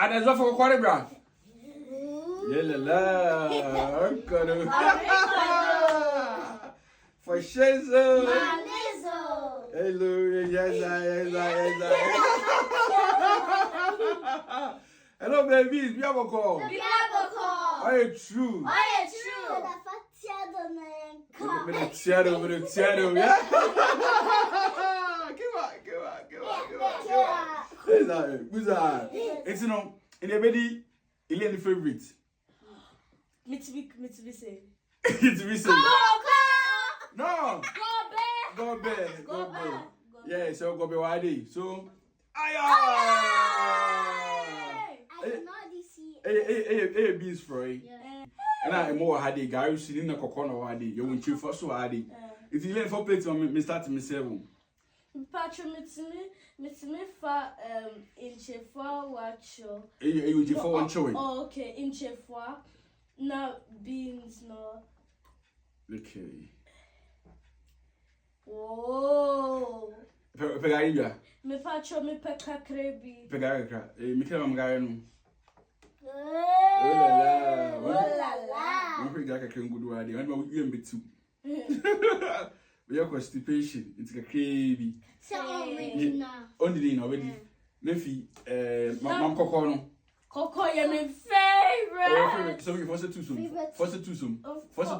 there's one for quarter bra. Yeah, for shizzle. Hello, yes. Hello, babies. We have a call. Are you true? With a shadow, yeah. Come on. It's in a very Elaine favorite. Mitsubishi. No. Go bed. Yeah, so go be wadi. So aya. I cannot see. Hey, beans fry. And I more had a guy who's in the coconut wadi. You won't chill for so wadi. It's 11 for plates on me start me 7. Patro Mitsumi fa inche for watcho. You would for one showing. Oh, okay, inche for no beans no. Okay. Oh. Pegaria. Me patro me peka krebi. Pegaria. Me kill am guy no. Oh la la. I'm pretty like I can go do wadi. I'm about you be too. We have constipation. It's a crazy. So original. Only in already. Nefi, Mam Coco no. Coco, you're my favorite. So you first two soon. First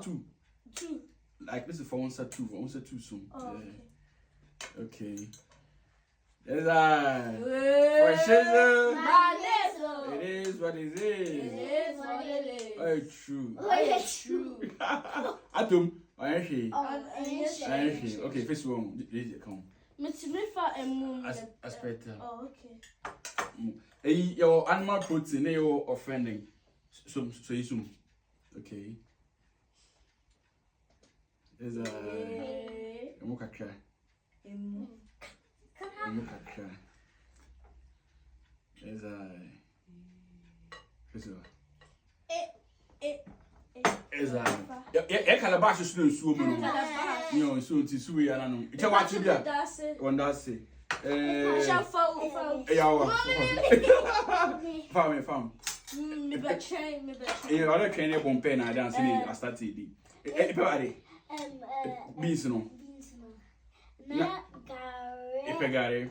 two. Two. Like this is for one set two soon. Oh, okay. Yes, I. For shizzle. It is what it is. True. True. Atom. Okay, first one. Come. Mitsumi and moon. Aspect. Oh, okay. Your animal protein, you're offending. So you soon. Okay. There's a mocha cry. There's a. Is a calabash is no swimming. No, so to sue and it's a watch you there. One does say. Farm. Me betray. You are a canny bomb pen. I dance in it. I started. Everybody. Beans no. Gari.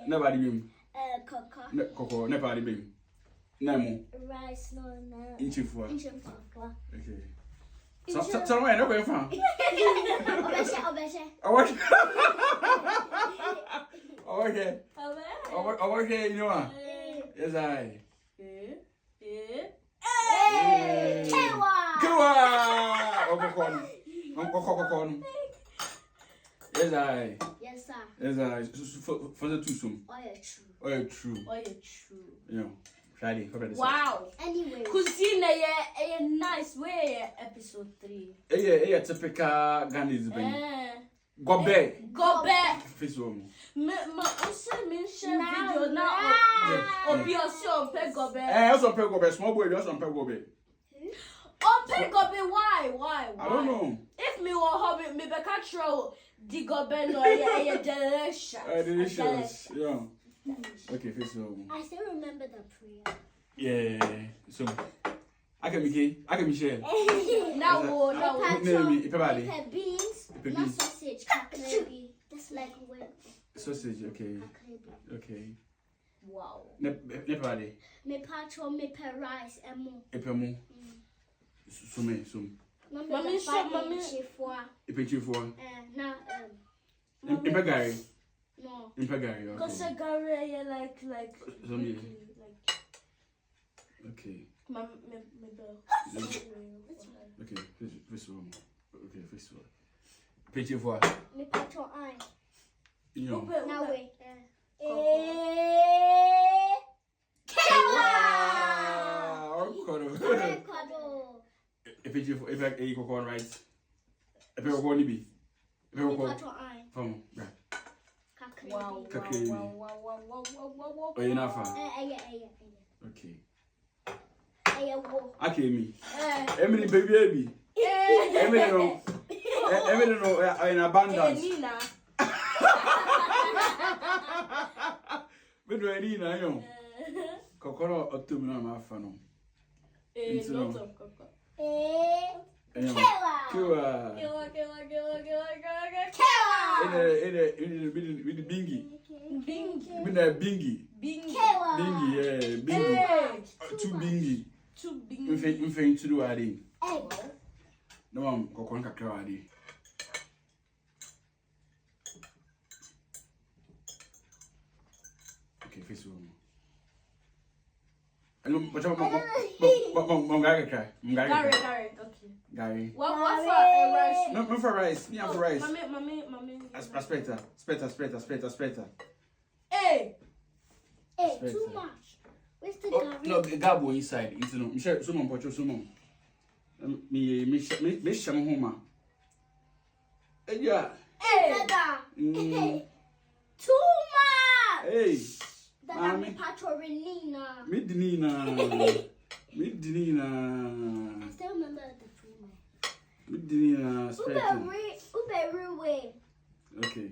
Nobody. Coco. Nobody beam. No rice no. Inch for. Okay. Somewhere no going from. Okay, you know what? Yes, I. Kiwa! Yes, I. For the two soon. Oh, yeah, true. You know. Friday, wow. Anyway. Cuisine a nice way episode 3. Typical Ghanaian Bean Gob3. First one. Me also mention video now. Obi also pe Gob3. Also pe Gob3. Small boy also pe Gob3. Pe Gob3 why? I don't know. If me were hobby me be control the Gob3 no delicious. Delicious. Yeah. Okay, first one. I still remember the prayer. Yeah. So I can be share. Now. Beans, not sausage, kakrebi. That's like what? Sausage, okay. Wow. Nepali. Me patro, me per rice, emu. Epemu. Sum. Mommy, Ipechifua. Na Impegari. No. Impegari. Cause Gari like. Okay. Me Okay, first one. Ipechifua. Me patro eye. You know. Now wait. If you go right, if you go nibi, if you go from right. Wow. Oh, you know far. Okay. Okay, me. Emily, baby. Emily, no. In abundance. We do Nina, you know. Coconut up to me on my funnel. Lots of cocoa. Kiwa. With the bingy. With the bingy. Bingy, yeah. Bingy. Two bingy. In fact, to do adding. No one, coconut cacao. Okay, face room. But Gari, okay. Gari. What for rice? No for rice. Me for rice. Mommy. Speta. Hey, too much. Where's the Gari? No, Gabo inside. It's no. Michelle, someone put you someone. Me shame home. Yeah. Hey, too much. Hey. Mommy, Patronina. Midnina. I still remember the too much. Midnina. Uber way. Okay.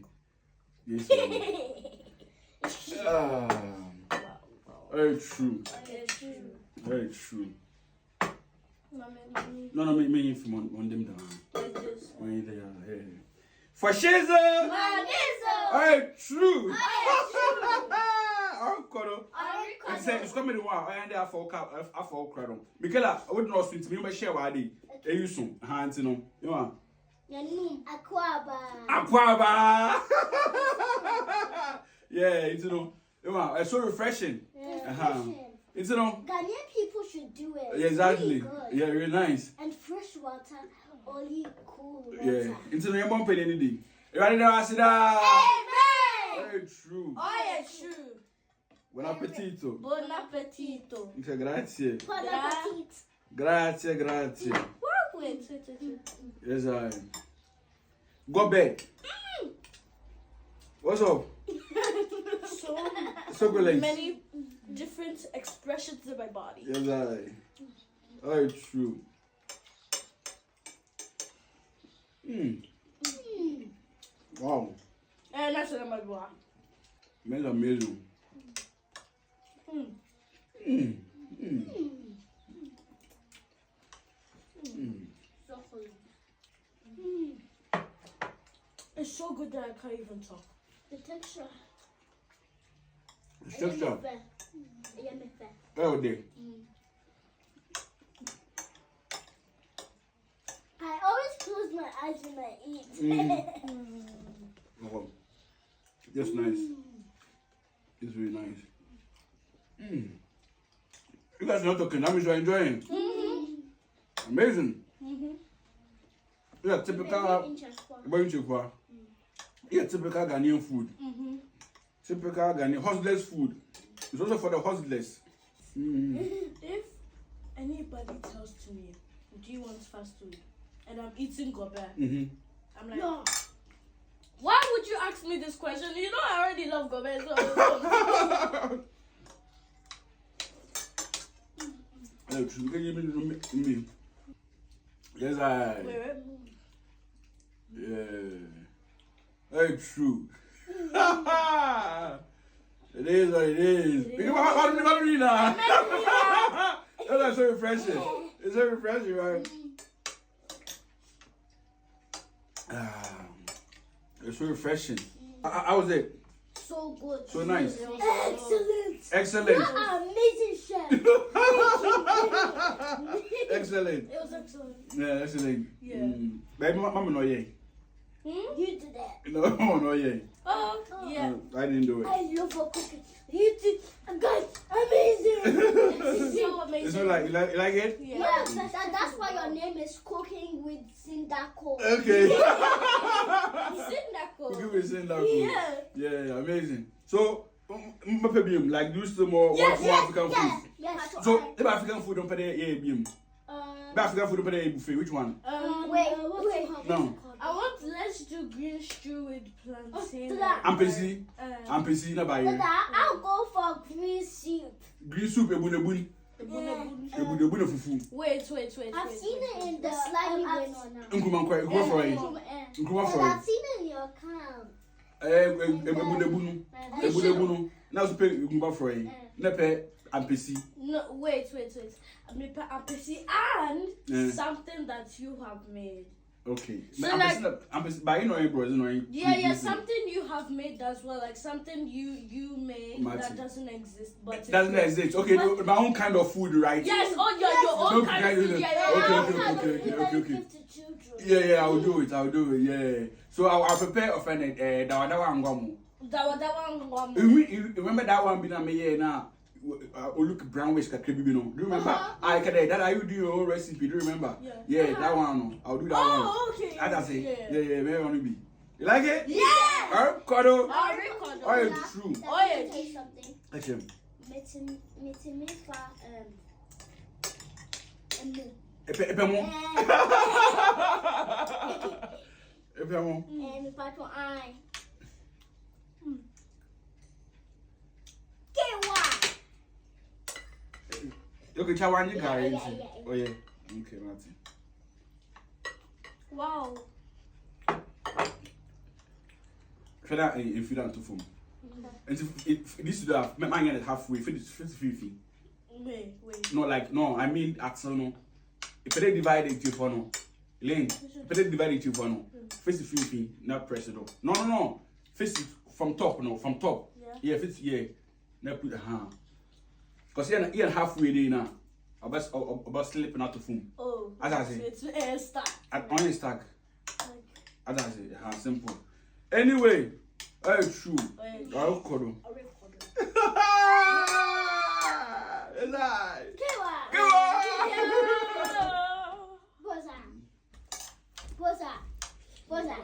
Yes. Very true. Very true. No, me from on them down. When they are here. For shizzle! Very true. It's coming to one. I end there for crowd. Because I would not speak to me, but share what I did. You soon, hands in them. You are Aquaba. Yeah, it's it's so refreshing. It's Ghanaian people should do it. Yeah, exactly. Yeah, really nice. And fresh water, only cool water. Yeah, it's no one penny anything. You ready to ask it? Amen. Very true. Oh, yeah, true. Buon appetito. Buon appetito. Grazie. Bon appetit. Grazie. Wait. Yes, I. Go back. What's up? So many different expressions in my body. Yes, I. Very true. Wow. And that's what I'm going Melo. It's so good that I can't even talk. The texture. The texture. Yeah. Oh, dear. I always close my eyes when I eat. Oh, that's nice. It's really nice. You guys are not talking. That means you're enjoying. Amazing. Yeah, typical. Yeah, typical Ghanaian food. Typical Ghanaian hustlers food. It's also for the hustlers. If anybody tells to me, do you want fast food? And I'm eating gobe. I'm like, no. Why would you ask me this question? You know I already love gobe. So can you give me? Yes, I. Wait. Yeah. Very true. It is what it is. What do you know? That's so refreshing. It's so refreshing, right? It's so refreshing. How was it? So good. So nice. Excellent. Excellent. You're amazing chef. Excellent. It was excellent. Yeah, excellent. Yeah. Baby, mama no yeah. You did that. No, no yeah. Oh, yeah. No, I didn't do it. I love her cooking. You did. God, amazing. It's so amazing. It's not like you like it? Yeah, that's why your name is Cooking with Sindako. Okay. Sindako. You give me Sindako. Yeah. Amazing. So, like do some more African food. Yes. So, if African food don't pay the African food don't pay the buffet. Which one? Wait. No. Let's do green stew with plantain. Ampesi na buy. I'll go for green soup. Green soup ebun. Ebun fufu. Wait. I've seen it in the slimy one. Nkruma for it. I've seen it in your account. Ebun. Na so pay nkruma for it. Na pay Ampesi. No, wait. Ampesi and something that you have made. Okay. So Ampesi, but you know, yeah, something you have made as well, like something you made that doesn't exist, but it doesn't exist. Okay, but, my own kind of food, right? Yes, your own kind of food. Okay. Yeah, I'll do it. Yeah. So I'll prepare offended. That one. Remember that one? Been a me now. Look brownish kakribi no. Do you remember? I can that I do your own recipe. Do you remember? Yeah, that one. I'll do that one. Oh, okay. As I say, yeah, where want to be? You like it? Yeah. Cuddle. Oh, it's true. Oh, yeah. Tell you something. Okay. Epemo. Okay, chawan you Gari. Oh yeah. Okay, Martin. Wow. Feda if you don't to form. And if this is the my man halfway, 50-50. Wait. No, I mean at no. If they divide it for no. Lane. If they divide it for no. 50-50, not pressure though. No. 50 from top, from top. Yeah, 50 yeah. Now put because you're halfway there now. About slipping out of foam. Oh. As I say. It's a stack. On stack. As I say, simple. Anyway, it's true. I'll call them. Boza.